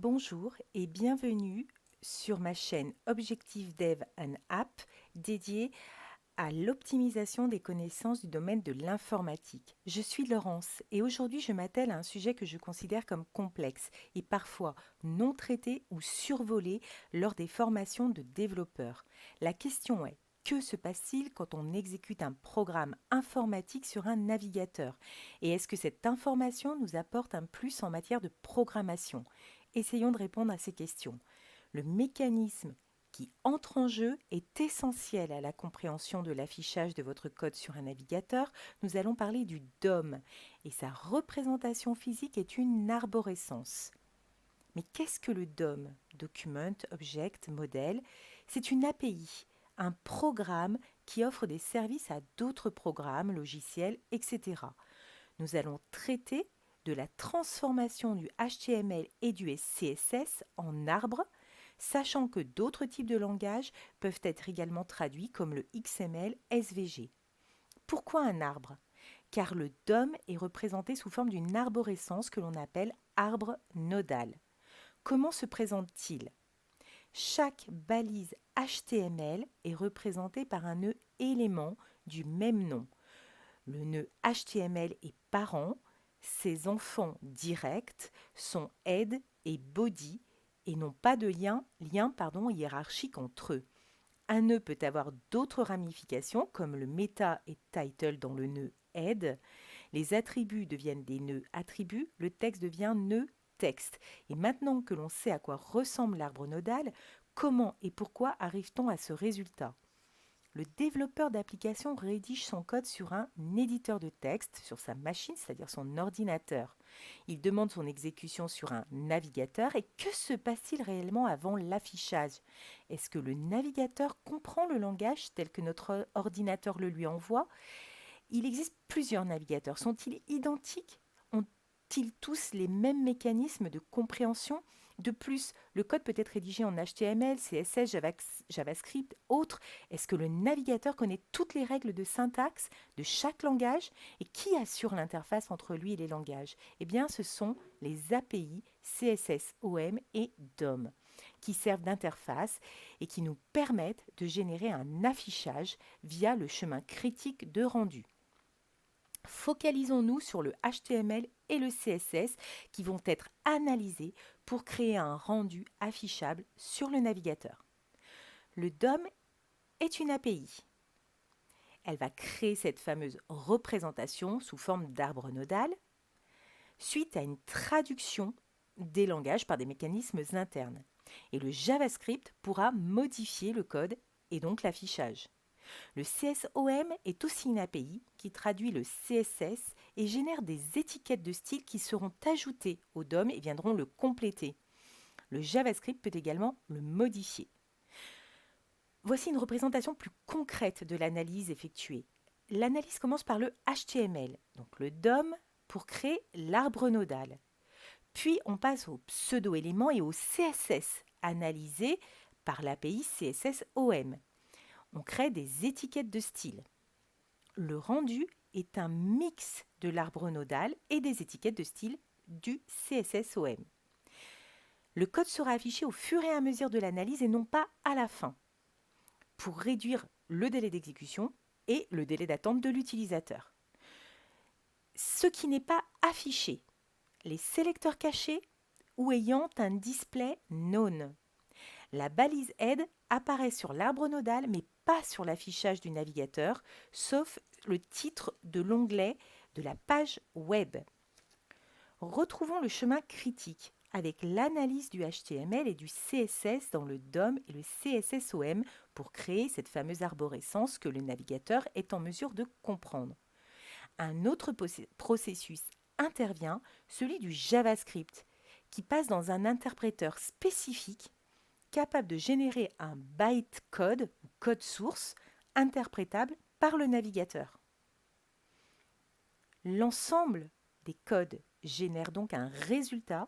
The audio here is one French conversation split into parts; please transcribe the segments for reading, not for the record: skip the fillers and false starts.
Bonjour et bienvenue sur ma chaîne Objectif Dev and App dédiée à l'optimisation des connaissances du domaine de l'informatique. Je suis Laurence et aujourd'hui je m'attelle à un sujet que je considère comme complexe et parfois non traité ou survolé lors des formations de développeurs. La question est: que se passe-t-il quand on exécute un programme informatique sur un navigateur? Et est-ce que cette information nous apporte un plus en matière de programmation? Essayons de répondre à ces questions. Le mécanisme qui entre en jeu est essentiel à la compréhension de l'affichage de votre code sur un navigateur. Nous allons parler du DOM et sa représentation physique est une arborescence. Mais qu'est-ce que le DOM? Document, Object, Model. C'est une API, un programme qui offre des services à d'autres programmes, logiciels, etc. Nous allons traiter de la transformation du HTML et du CSS en arbre, sachant que d'autres types de langages peuvent être également traduits comme le XML SVG. Pourquoi un arbre? Car le DOM est représenté sous forme d'une arborescence que l'on appelle arbre nodal. Comment se présente-t-il? Chaque balise HTML est représentée par un nœud élément du même nom. Le nœud HTML est parent, ses enfants directs sont head et body et n'ont pas de lien hiérarchique entre eux. Un nœud peut avoir d'autres ramifications comme le meta et title dans le nœud head. Les attributs deviennent des nœuds attributs, le texte devient nœud texte. Et maintenant que l'on sait à quoi ressemble l'arbre nodal, comment et pourquoi arrive-t-on à ce résultat? Le développeur d'application rédige son code sur un éditeur de texte, sur sa machine, c'est-à-dire son ordinateur. Il demande son exécution sur un navigateur. Et que se passe-t-il réellement avant l'affichage? Est-ce que le navigateur comprend le langage tel que notre ordinateur le lui envoie? Il existe plusieurs navigateurs. Sont-ils identiques? Ont-ils tous les mêmes mécanismes de compréhension? De plus, le code peut être rédigé en HTML, CSS, JavaScript, autres. Est-ce que le navigateur connaît toutes les règles de syntaxe de chaque langage? Et qui assure l'interface entre lui et les langages? Eh bien, ce sont les API CSS-OM et DOM qui servent d'interface et qui nous permettent de générer un affichage via le chemin critique de rendu. Focalisons-nous sur le HTML et le CSS qui vont être analysés pour créer un rendu affichable sur le navigateur. Le DOM est une API. Elle va créer cette fameuse représentation sous forme d'arbre nodal suite à une traduction des langages par des mécanismes internes. Et le JavaScript pourra modifier le code et donc l'affichage. Le CSOM est aussi une API qui traduit le CSS et génère des étiquettes de style qui seront ajoutées au DOM et viendront le compléter. Le JavaScript peut également le modifier. Voici une représentation plus concrète de l'analyse effectuée. L'analyse commence par le HTML, donc le DOM, pour créer l'arbre nodal. Puis on passe aux pseudo-éléments et au CSS, analysé par l'API CSSOM. On crée des étiquettes de style. Le rendu est un mix de l'arbre nodal et des étiquettes de style du CSSOM. Le code sera affiché au fur et à mesure de l'analyse et non pas à la fin, pour réduire le délai d'exécution et le délai d'attente de l'utilisateur. Ce qui n'est pas affiché, les sélecteurs cachés ou ayant un display known. La balise head apparaît sur l'arbre nodal mais pas sur l'affichage du navigateur, sauf le titre de l'onglet de la page web. Retrouvons le chemin critique avec l'analyse du HTML et du CSS dans le DOM et le CSSOM pour créer cette fameuse arborescence que le navigateur est en mesure de comprendre. Un autre processus intervient, celui du JavaScript, qui passe dans un interpréteur spécifique capable de générer un bytecode ou code source interprétable par le navigateur. L'ensemble des codes génère donc un résultat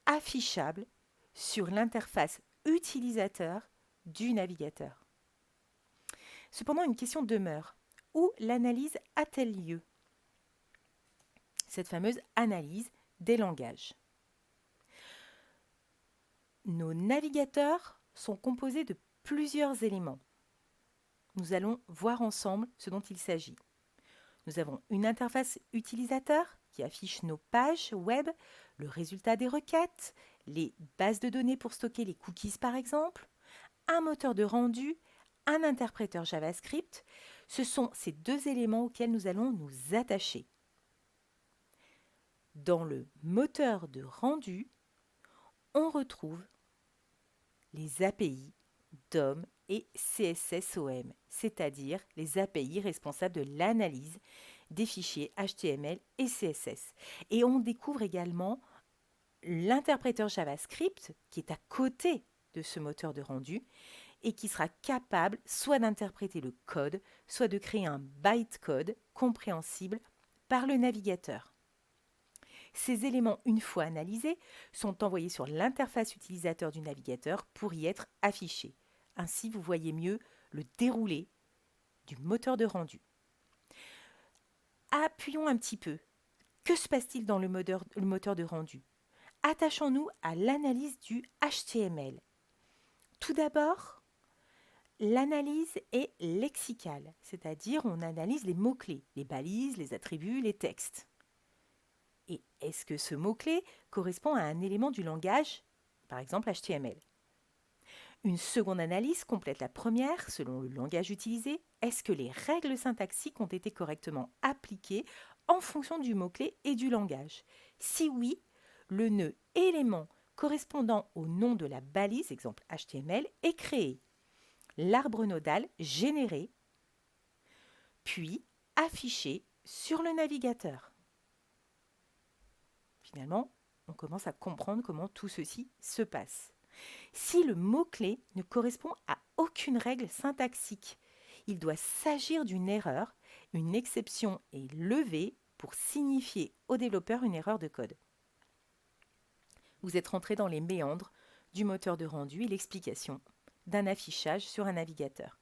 affichable sur l'interface utilisateur du navigateur. Cependant, une question demeure. Où l'analyse a-t-elle lieu? Cette fameuse analyse des langages. Nos navigateurs sont composés de plusieurs éléments. Nous allons voir ensemble ce dont il s'agit. Nous avons une interface utilisateur qui affiche nos pages web, le résultat des requêtes, les bases de données pour stocker les cookies par exemple, un moteur de rendu, un interpréteur JavaScript. Ce sont ces deux éléments auxquels nous allons nous attacher. Dans le moteur de rendu, on retrouve les API DOM et CSSOM, c'est-à-dire les API responsables de l'analyse des fichiers HTML et CSS. Et on découvre également l'interpréteur JavaScript qui est à côté de ce moteur de rendu et qui sera capable soit d'interpréter le code, soit de créer un bytecode compréhensible par le navigateur. Ces éléments, une fois analysés, sont envoyés sur l'interface utilisateur du navigateur pour y être affichés. Ainsi, vous voyez mieux le déroulé du moteur de rendu. Appuyons un petit peu. Que se passe-t-il dans le moteur de rendu? Attachons-nous à l'analyse du HTML. Tout d'abord, l'analyse est lexicale, c'est-à-dire on analyse les mots-clés, les balises, les attributs, les textes. Et est-ce que ce mot-clé correspond à un élément du langage, par exemple HTML? Une seconde analyse complète la première selon le langage utilisé. Est-ce que les règles syntaxiques ont été correctement appliquées en fonction du mot-clé et du langage? Si oui, le nœud élément correspondant au nom de la balise, exemple HTML, est créé. L'arbre nodal généré, puis affiché sur le navigateur. Finalement, on commence à comprendre comment tout ceci se passe. Si le mot-clé ne correspond à aucune règle syntaxique, il doit s'agir d'une erreur, une exception est levée pour signifier au développeur une erreur de code. Vous êtes rentré dans les méandres du moteur de rendu et l'explication d'un affichage sur un navigateur.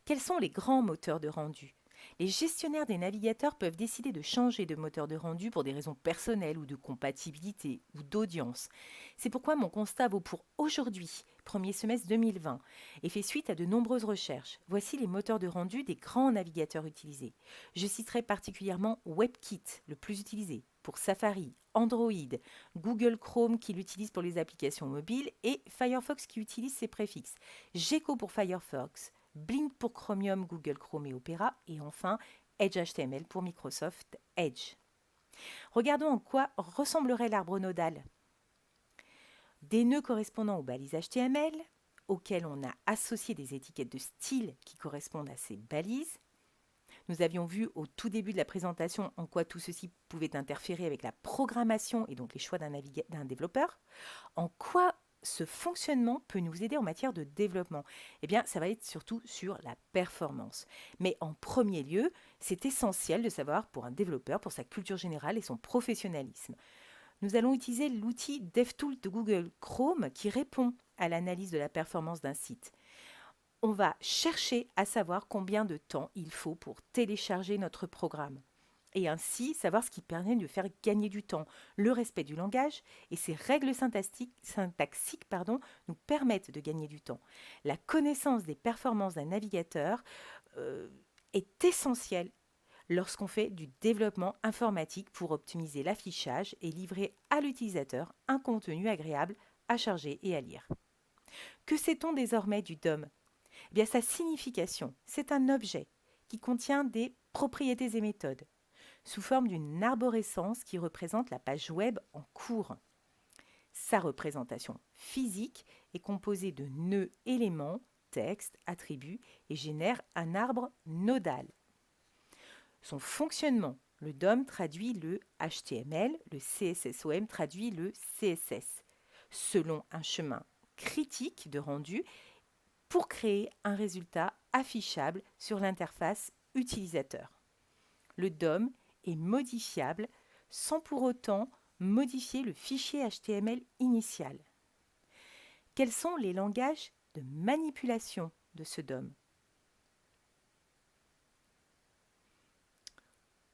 Quels sont les grands moteurs de rendu? Les gestionnaires des navigateurs peuvent décider de changer de moteur de rendu pour des raisons personnelles ou de compatibilité ou d'audience. C'est pourquoi mon constat vaut pour aujourd'hui, premier semestre 2020, et fait suite à de nombreuses recherches. Voici les moteurs de rendu des grands navigateurs utilisés. Je citerai particulièrement WebKit, le plus utilisé, pour Safari, Android, Google Chrome qui l'utilise pour les applications mobiles et Firefox qui utilise ses préfixes, Gecko pour Firefox, Blink pour Chromium, Google Chrome et Opera, et enfin Edge HTML pour Microsoft Edge. Regardons en quoi ressemblerait l'arbre nodal. Des nœuds correspondant aux balises HTML, auxquels on a associé des étiquettes de style qui correspondent à ces balises. Nous avions vu au tout début de la présentation en quoi tout ceci pouvait interférer avec la programmation et donc les choix d'un développeur. En quoi ce fonctionnement peut nous aider en matière de développement? Eh bien, ça va être surtout sur la performance. Mais en premier lieu, c'est essentiel de savoir pour un développeur, pour sa culture générale et son professionnalisme. Nous allons utiliser l'outil DevTools de Google Chrome qui répond à l'analyse de la performance d'un site. On va chercher à savoir combien de temps il faut pour télécharger notre programme et ainsi savoir ce qui permet de faire gagner du temps. Le respect du langage et ses règles syntaxiques nous permettent de gagner du temps. La connaissance des performances d'un navigateur est essentielle lorsqu'on fait du développement informatique pour optimiser l'affichage et livrer à l'utilisateur un contenu agréable à charger et à lire. Que sait-on désormais du DOM? Eh bien, sa signification, c'est un objet qui contient des propriétés et méthodes sous forme d'une arborescence qui représente la page web en cours. Sa représentation physique est composée de nœuds éléments, textes, attributs et génère un arbre nodal. Son fonctionnement, le DOM traduit le HTML, le CSSOM traduit le CSS, selon un chemin critique de rendu pour créer un résultat affichable sur l'interface utilisateur. Le DOM est modifiable sans pour autant modifier le fichier HTML initial. Quels sont les langages de manipulation de ce DOM?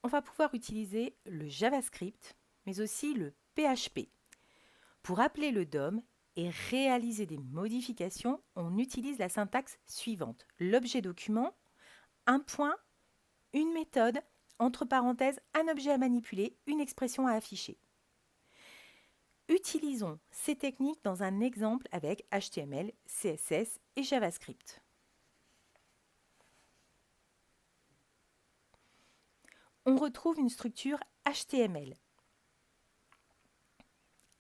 On va pouvoir utiliser le JavaScript, mais aussi le PHP. Pour appeler le DOM, et réaliser des modifications, on utilise la syntaxe suivante. L'objet document, un point, une méthode, entre parenthèses, un objet à manipuler, une expression à afficher. Utilisons ces techniques dans un exemple avec HTML, CSS et JavaScript. On retrouve une structure HTML.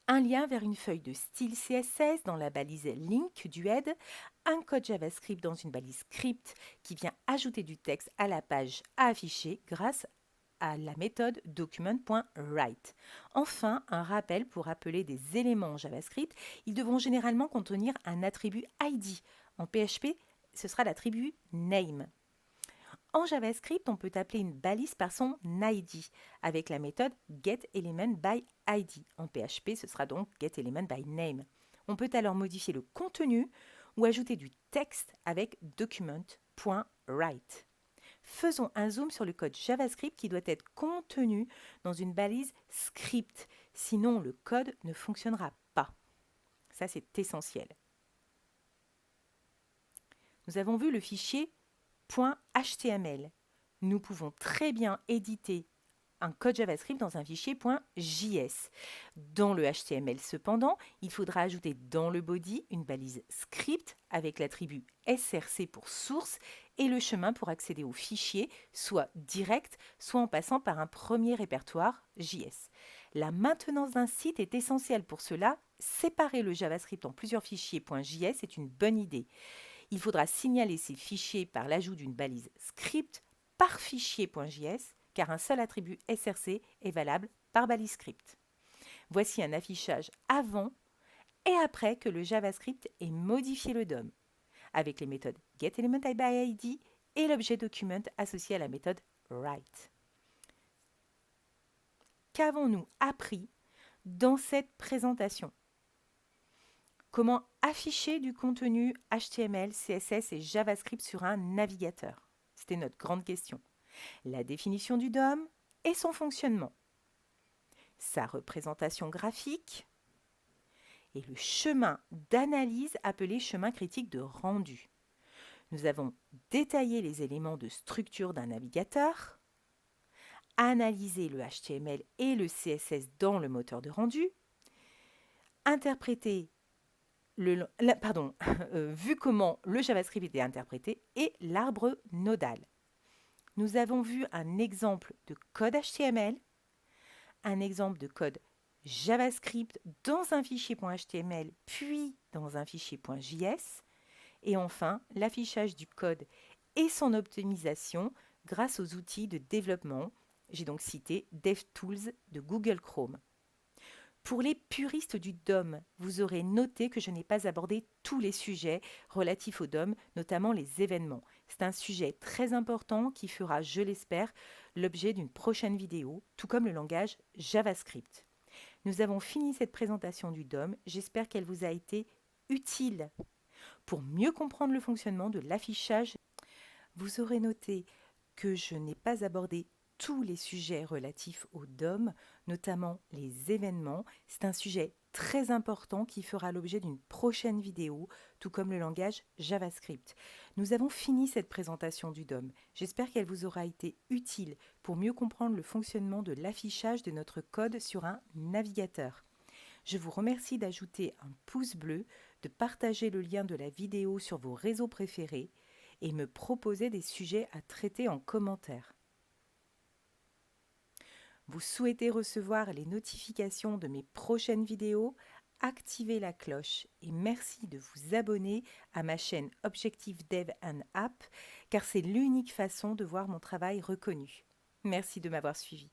Un lien vers une feuille de style CSS dans la balise link du head, un code JavaScript dans une balise script qui vient ajouter du texte à la page à afficher grâce à la méthode document.write. Enfin, un rappel pour appeler des éléments JavaScript. Ils devront généralement contenir un attribut ID. En PHP, ce sera l'attribut name. En JavaScript, on peut appeler une balise par son ID avec la méthode getElementById. En PHP, ce sera donc getElementByName. On peut alors modifier le contenu ou ajouter du texte avec document.write. Faisons un zoom sur le code JavaScript qui doit être contenu dans une balise script, sinon le code ne fonctionnera pas. Ça, c'est essentiel. Nous avons vu le fichier .html. Nous pouvons très bien éditer un code JavaScript dans un fichier .js. Dans le HTML, cependant, il faudra ajouter dans le body une balise script avec l'attribut src pour source et le chemin pour accéder au fichier, soit direct, soit en passant par un premier répertoire JS. La maintenance d'un site est essentielle pour cela. Séparer le JavaScript en plusieurs fichiers .js est une bonne idée. Il faudra signaler ces fichiers par l'ajout d'une balise script par fichier.js, car un seul attribut src est valable par balise script. Voici un affichage avant et après que le JavaScript ait modifié le DOM, avec les méthodes getElementById et l'objet document associé à la méthode write. Qu'avons-nous appris dans cette présentation ? Comment afficher du contenu HTML, CSS et JavaScript sur un navigateur? C'était notre grande question. La définition du DOM et son fonctionnement. Sa représentation graphique et le chemin d'analyse appelé chemin critique de rendu. Nous avons détaillé les éléments de structure d'un navigateur, analysé le HTML et le CSS dans le moteur de rendu, interprété vu comment le JavaScript était interprété et l'arbre nodal. Nous avons vu un exemple de code HTML, un exemple de code JavaScript dans un fichier .html puis dans un fichier .js et enfin l'affichage du code et son optimisation grâce aux outils de développement. J'ai donc cité DevTools de Google Chrome. Pour les puristes du DOM, vous aurez noté que je n'ai pas abordé tous les sujets relatifs au DOM, notamment les événements. C'est un sujet très important qui fera, je l'espère, l'objet d'une prochaine vidéo, tout comme le langage JavaScript. Nous avons fini cette présentation du DOM, j'espère qu'elle vous a été utile. Pour mieux comprendre le fonctionnement de l'affichage, vous aurez noté que je n'ai pas abordé tous les sujets relatifs au DOM, notamment les événements. C'est un sujet très important qui fera l'objet d'une prochaine vidéo, tout comme le langage JavaScript. Nous avons fini cette présentation du DOM. J'espère qu'elle vous aura été utile pour mieux comprendre le fonctionnement de l'affichage de notre code sur un navigateur. Je vous remercie d'ajouter un pouce bleu, de partager le lien de la vidéo sur vos réseaux préférés et me proposer des sujets à traiter en commentaire. Vous souhaitez recevoir les notifications de mes prochaines vidéos? Activez la cloche et merci de vous abonner à ma chaîne Objective Dev and App car c'est l'unique façon de voir mon travail reconnu. Merci de m'avoir suivi.